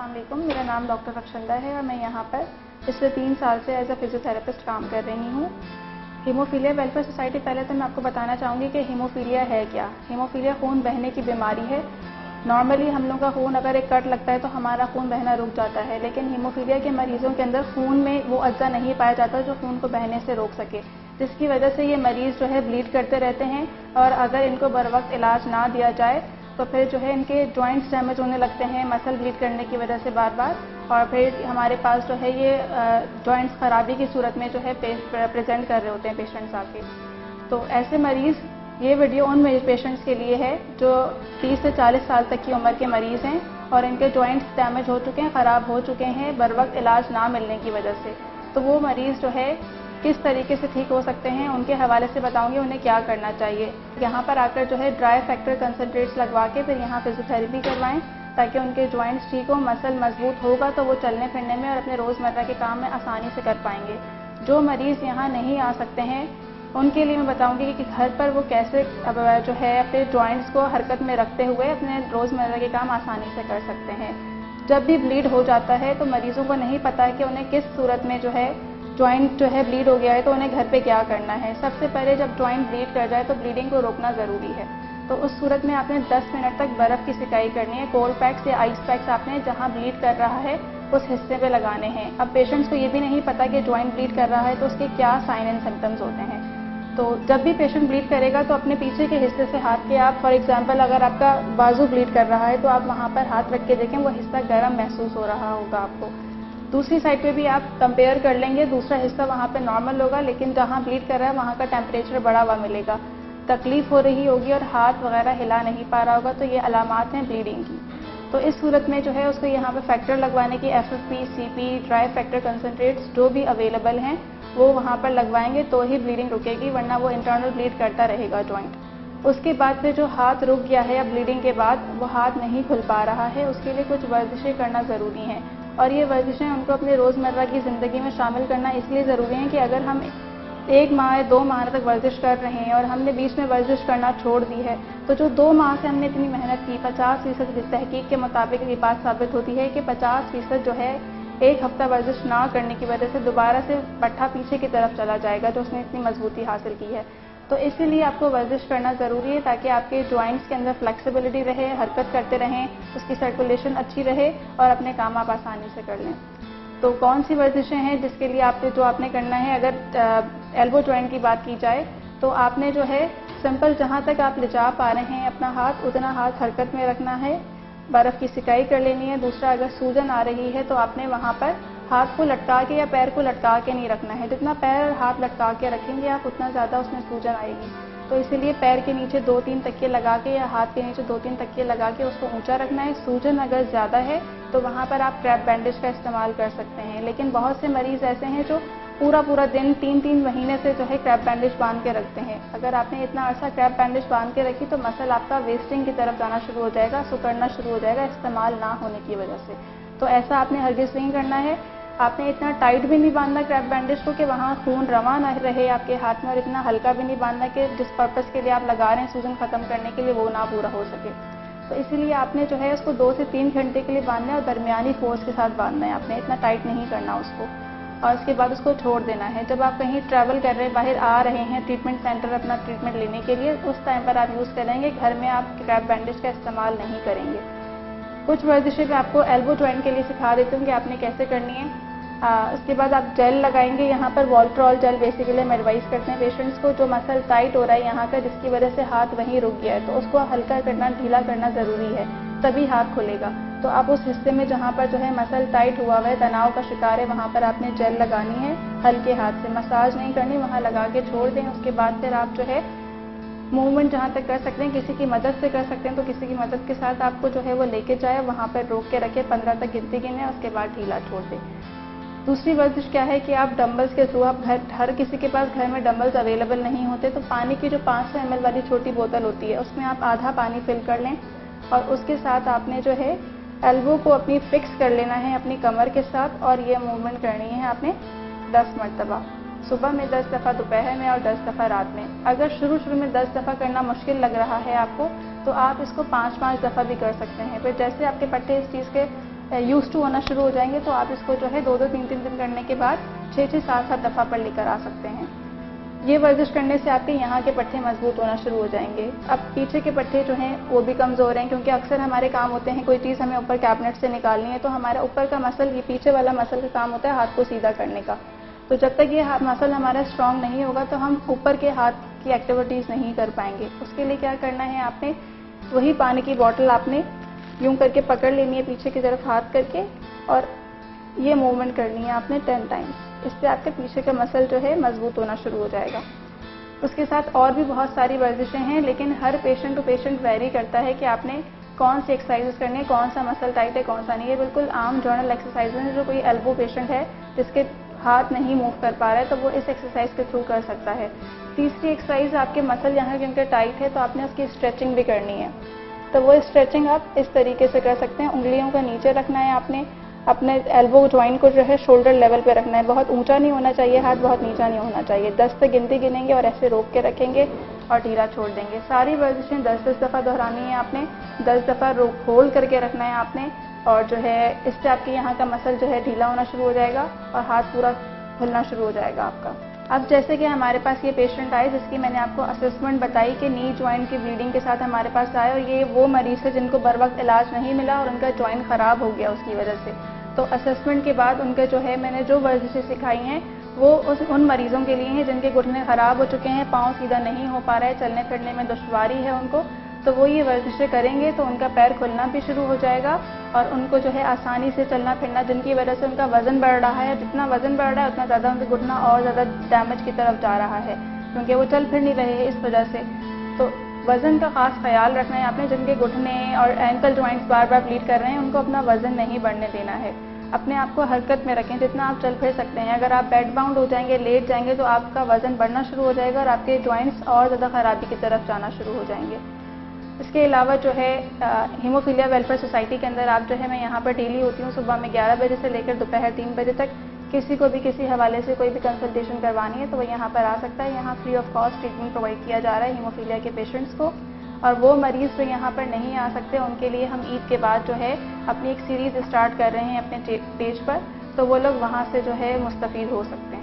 अस्सलामुअलैकुम, मेरा नाम डॉक्टर रक्षंदा है और मैं यहाँ पर पिछले 3 साल से एज अ फिजियोथेरेपिस्ट काम कर रही हूँ। हीमोफीलिया वेलफेयर सोसाइटी, पहले तो मैं आपको बताना चाहूँगी कि हीमोफीलिया है क्या। हीमोफीलिया खून बहने की बीमारी है। नॉर्मली हम लोग का खून अगर एक कट लगता है तो हमारा खून बहना रुक जाता है, लेकिन हीमोफीलिया के मरीजों के अंदर खून में वो अज्जा नहीं पाया जाता जो खून को बहने से रोक सके, जिसकी वजह से ये मरीज जो है ब्लीड करते रहते हैं और अगर इनको बर वक्त इलाज ना दिया जाए तो फिर जो है इनके जॉइंट्स डैमेज होने लगते हैं मसल ब्लीड करने की वजह से बार बार, और फिर हमारे पास जो है ये जॉइंट्स खराबी की सूरत में जो है प्रेजेंट कर रहे होते हैं पेशेंट्स आके। तो ऐसे मरीज़, ये वीडियो उन पेशेंट्स के लिए है जो 30 से 40 साल तक की उम्र के मरीज़ हैं और इनके जॉइंट्स डैमेज हो चुके हैं, ख़राब हो चुके हैं बर वक्त इलाज ना मिलने की वजह से। तो वो मरीज़ जो है किस तरीके से ठीक हो सकते हैं उनके हवाले से बताऊंगी उन्हें क्या करना चाहिए। यहाँ पर आकर जो है ड्राई फैक्टर कंसनट्रेट्स लगवा के फिर यहाँ फिजियोथेरेपी करवाएं ताकि उनके जॉइंट्स ठीक हो, मसल मजबूत होगा तो वो चलने फिरने में और अपने रोज़मर्रा के काम में आसानी से कर पाएंगे। जो मरीज़ यहाँ नहीं आ सकते हैं उनके लिए मैं बताऊंगी कि घर पर वो कैसे जो है अपने जॉइंट्स को हरकत में रखते हुए अपने रोज़मर्रा के काम आसानी से कर सकते हैं। जब भी ब्लीड हो जाता है तो मरीजों को नहीं पता है कि उन्हें किस सूरत में जो है जॉइंट जो है ब्लीड हो गया है तो उन्हें घर पे क्या करना है। सबसे पहले जब जॉइंट ब्लीड कर जाए तो ब्लीडिंग को रोकना ज़रूरी है। तो उस सूरत में आपने 10 मिनट तक बर्फ़ की सिकाई करनी है। कोल्ड पैक्स या आइस पैक्स आपने जहाँ ब्लीड कर रहा है उस हिस्से पे लगाने हैं। अब पेशेंट्स को ये भी नहीं पता कि जॉइंट ब्लीड कर रहा है तो उसके क्या साइन एंड सिम्टम्स होते हैं। तो जब भी पेशेंट ब्लीड करेगा तो अपने पीछे के हिस्से से हाथ के, आप फॉर एग्जांपल अगर आपका बाजू ब्लीड कर रहा है तो आप वहाँ पर हाथ रख के देखें, वो हिस्सा गर्म महसूस हो रहा होगा आपको। दूसरी साइड पे भी आप कंपेयर कर लेंगे, दूसरा हिस्सा वहाँ पे नॉर्मल होगा लेकिन जहाँ ब्लीड कर रहा है वहाँ का टेम्परेचर बढ़ा हुआ मिलेगा, तकलीफ हो रही होगी और हाथ वगैरह हिला नहीं पा रहा होगा, तो ये अलामात हैं ब्लीडिंग की। तो इस सूरत में जो है उसको यहाँ पे फैक्टर लगवाने की FFP, CP, dry factor concentrates जो भी अवेलेबल हैं वो वहाँ पर लगवाएंगे तो ही ब्लीडिंग रुकेगी, वरना वो इंटरनल ब्लीड करता रहेगा जॉइंट। उसके बाद से जो हाथ रुक गया है या ब्लीडिंग के बाद वो हाथ नहीं खुल पा रहा है, उसके लिए कुछ वर्जिशें करना ज़रूरी हैं और ये वर्जिशें उनको अपने रोज़मर्रा की ज़िंदगी में शामिल करना इसलिए ज़रूरी है कि अगर हम 1 माह या 2 माह तक वर्जिश कर रहे हैं और हमने बीच में वर्जिश करना छोड़ दी है तो जो 2 माह से हमने इतनी मेहनत की, 50% तहकीक के मुताबिक ये बात साबित होती है कि 50% जो है 1 हफ्ता वर्जिश ना करने की वजह से दोबारा से पट्टा पीछे की तरफ चला जाएगा जो उसने इतनी मजबूती हासिल की है। तो इसीलिए आपको वर्जिश करना ज़रूरी है ताकि आपके जॉइंट्स के अंदर फ्लेक्सिबिलिटी रहे, हरकत करते रहें, उसकी सर्कुलेशन अच्छी रहे और अपने काम आप आसानी से कर लें। तो कौन सी वर्जिशें हैं जिसके लिए आपने करना है। अगर एल्बो जॉइंट की बात की जाए तो आपने जो है सिंपल जहाँ तक आप ले जा पा रहे हैं अपना हाथ उतना हाथ हरकत में रखना है, बर्फ़ की सिकाई कर लेनी है। दूसरा, अगर सूजन आ रही है तो आपने वहाँ पर हाथ को लटका के या पैर को लटका के नहीं रखना है। जितना पैर और हाथ लटका के रखेंगे आप उतना ज़्यादा उसमें सूजन आएगी। तो इसीलिए पैर के नीचे 2-3 तकिए लगा के या हाथ के नीचे 2-3 तकिए लगा के उसको ऊंचा रखना है। सूजन अगर ज़्यादा है तो वहाँ पर आप ट्रैप बैंडेज का इस्तेमाल कर सकते हैं, लेकिन बहुत से मरीज़ ऐसे हैं जो पूरा दिन 3-3 महीने से जो है क्रैप बैंडेज बांध के रखते हैं। अगर आपने इतना अर्सा क्रैप बैंडेज बांध के रखी तो मसल आपका वेस्टिंग की तरफ जाना शुरू हो जाएगा, सुकड़ना शुरू हो जाएगा इस्तेमाल ना होने की वजह से। तो ऐसा आपने हरगिज़ नहीं करना है। आपने इतना टाइट भी नहीं बांधना क्रैप बैंडेज को कि वहाँ खून रवा न रहे आपके हाथ में, और इतना हल्का भी नहीं बांधना कि जिस पर्पज़ के लिए आप लगा रहे हैं सूजन ख़त्म करने के लिए वो ना पूरा हो सके। तो इसीलिए आपने जो है उसको 2 से 3 घंटे के लिए बांधना है और दरमियानी फोर्स के साथ बांधना है। आपने इतना टाइट नहीं करना उसको और उसके बाद उसको छोड़ देना है। जब आप कहीं ट्रैवल कर रहे हैं, बाहर आ रहे हैं ट्रीटमेंट सेंटर अपना ट्रीटमेंट लेने के लिए, उस टाइम पर आप यूज़ करेंगे। घर में आप क्रैप बैंडेज का इस्तेमाल नहीं करेंगे। कुछ वर्जिशें मैं आपको एल्बो जॉइंट के लिए सिखा देती हूँ कि आपने कैसे करनी है। उसके बाद आप जेल लगाएंगे। यहाँ पर वॉल्ट्रॉल जेल बेसिकली हम एडवाइस करते हैं पेशेंट्स को। जो मसल टाइट हो रहा है यहाँ का जिसकी वजह से हाथ वहीं रुक गया है तो उसको हल्का करना, ढीला करना ज़रूरी है, तभी हाथ खुलेगा। तो आप उस हिस्से में जहाँ पर जो है मसल टाइट हुआ हुआ है, तनाव का शिकार है, वहाँ पर आपने जेल लगानी है हल्के हाथ से, मसाज नहीं करनी, वहाँ लगा के छोड़ दें। उसके बाद फिर आप जो है मूवमेंट जहाँ तक कर सकते हैं, किसी की मदद से कर सकते हैं तो किसी की मदद के साथ आपको जो है वो लेके जाए, वहाँ पर रोक के रखे, 15 तक गिनती गिने, उसके बाद ढीला छोड़ दें। दूसरी वर्जिश क्या है कि आप डंबल्स के थ्रू, आप हर किसी के पास घर में डंबल्स अवेलेबल नहीं होते, तो पानी की जो 500 ml वाली छोटी बोतल होती है उसमें आप आधा पानी फिल कर लें और उसके साथ आपने जो है एल्बो को अपनी फिक्स कर लेना है अपनी कमर के साथ और ये मूवमेंट करनी है आपने 10 मरतबा, सुबह में 10 दफ़ा, दोपहर में और 10 दफ़ा रात में। अगर शुरू में 10 दफ़ा करना मुश्किल लग रहा है आपको तो आप इसको 5-5 दफ़ा भी कर सकते हैं। फिर जैसे आपके पट्टे इस चीज़ के यूज टू होना शुरू हो जाएंगे तो आप इसको जो है 2-2, 3-3 दिन करने के बाद 6-6, 7-7 दफ़ा पर लेकर आ सकते हैं। ये वर्जिश करने से आपके यहाँ के पट्टे मजबूत होना शुरू हो जाएंगे। अब पीछे के पट्टे जो हैं वो भी कमज़ोर हैं, क्योंकि अक्सर हमारे काम होते हैं कोई चीज़ हमें ऊपर कैबिनेट से निकालनी है तो हमारा ऊपर का मसल, ये पीछे वाला मसल का काम होता है हाथ को सीधा करने का। तो जब तक ये मसल हमारा स्ट्रांग नहीं होगा तो हम ऊपर के हाथ की एक्टिविटीज़ नहीं कर पाएंगे। उसके लिए क्या करना है, आपने वही पानी की बॉटल आपने यूं करके पकड़ लेनी है पीछे की तरफ हाथ करके, और ये मूवमेंट करनी है आपने 10 टाइम्स। इससे आपके पीछे का मसल जो है मजबूत होना शुरू हो जाएगा। उसके साथ और भी बहुत सारी वर्जिशें हैं, लेकिन हर पेशेंट टू पेशेंट वेरी करता है कि आपने कौन सी एक्सरसाइजेस करनी है, कौन सा मसल टाइट है, कौन सा नहीं है। बिल्कुल आम जर्नल एक्सरसाइजेज हैं। जो कोई एल्बो पेशेंट है जिसके हाथ नहीं मूव कर पा रहा है तो वो इस एक्सरसाइज के थ्रू कर सकता है। तीसरी एक्सरसाइज, आपके मसल यहाँ क्योंकि टाइट है तो आपने उसकी स्ट्रेचिंग भी करनी है। तो वो स्ट्रेचिंग आप इस तरीके से कर सकते हैं। उंगलियों का नीचे रखना है आपने, अपने एल्बो जॉइंट को जो है शोल्डर लेवल पे रखना है। बहुत ऊंचा नहीं होना चाहिए हाथ, बहुत नीचा नहीं होना चाहिए। 10 तक गिनती गिनेंगे और ऐसे रोक के रखेंगे और ढीला छोड़ देंगे। सारी वर्जिशें 10-10 दफ़ा दोहरानी है आपने। 10 दफ़ा होल्ड करके रखना है आपने, और जो है इससे आपके यहाँ का मसल जो है ढीला होना शुरू हो जाएगा और हाथ पूरा खुलना शुरू हो जाएगा आपका। अब जैसे कि हमारे पास ये पेशेंट आए जिसकी मैंने आपको असेसमेंट बताई कि नी जॉइंट की ब्लीडिंग के साथ हमारे पास आए, और ये वो मरीज है जिनको बर वक्त इलाज नहीं मिला और उनका जॉइंट ख़राब हो गया उसकी वजह से। तो असेसमेंट के बाद उनके जो है मैंने जो वर्जिशें सिखाई हैं वो उन मरीजों के लिए हैं जिनके घुटने ख़राब हो चुके हैं, पाँव सीधा नहीं हो पा रहा है, चलने फिरने में दुश्वारी है उनको। तो वो ये वर्जिशें करेंगे तो उनका पैर खुलना भी शुरू हो जाएगा और उनको जो है आसानी से चलना फिरना, जिनकी वजह से उनका वज़न बढ़ रहा है, जितना वज़न बढ़ रहा है उतना ज़्यादा उनका घुटना और ज़्यादा डैमेज की तरफ जा रहा है, क्योंकि वो चल फिर नहीं रहे हैं इस वजह से। तो वज़न का ख़ास ख्याल रखना है आपने। जिनके घुटने और एंकल जॉइंट्स बार बार ब्लीड कर रहे हैं उनको अपना वज़न नहीं बढ़ने देना है। अपने आप को हरकत में रखें, जितना आप चल फिर सकते हैं। अगर आप बेड बाउंड हो जाएंगे, लेट जाएंगे तो आपका वज़न बढ़ना शुरू हो जाएगा और आपके जॉइंट्स और ज़्यादा ख़राबी की तरफ जाना शुरू हो जाएंगे। इसके अलावा जो है हीमोफीलिया वेलफेयर सोसाइटी के अंदर आप जो है, मैं यहाँ पर डेली होती हूँ सुबह में 11 बजे से लेकर दोपहर 3 बजे तक। किसी को भी किसी हवाले से कोई भी कंसल्टेशन करवानी है तो वो यहाँ पर आ सकता है। यहाँ free of cost treatment provide किया जा रहा है हीमोफीलिया के पेशेंट्स को। और वो मरीज़ जो यहाँ पर नहीं आ सकते उनके लिए हम ईद के बाद जो है अपनी एक सीरीज़ स्टार्ट कर रहे हैं अपने पेज पर, तो वो लोग वहाँ से जो है मुस्तफ़ीद हो सकते हैं।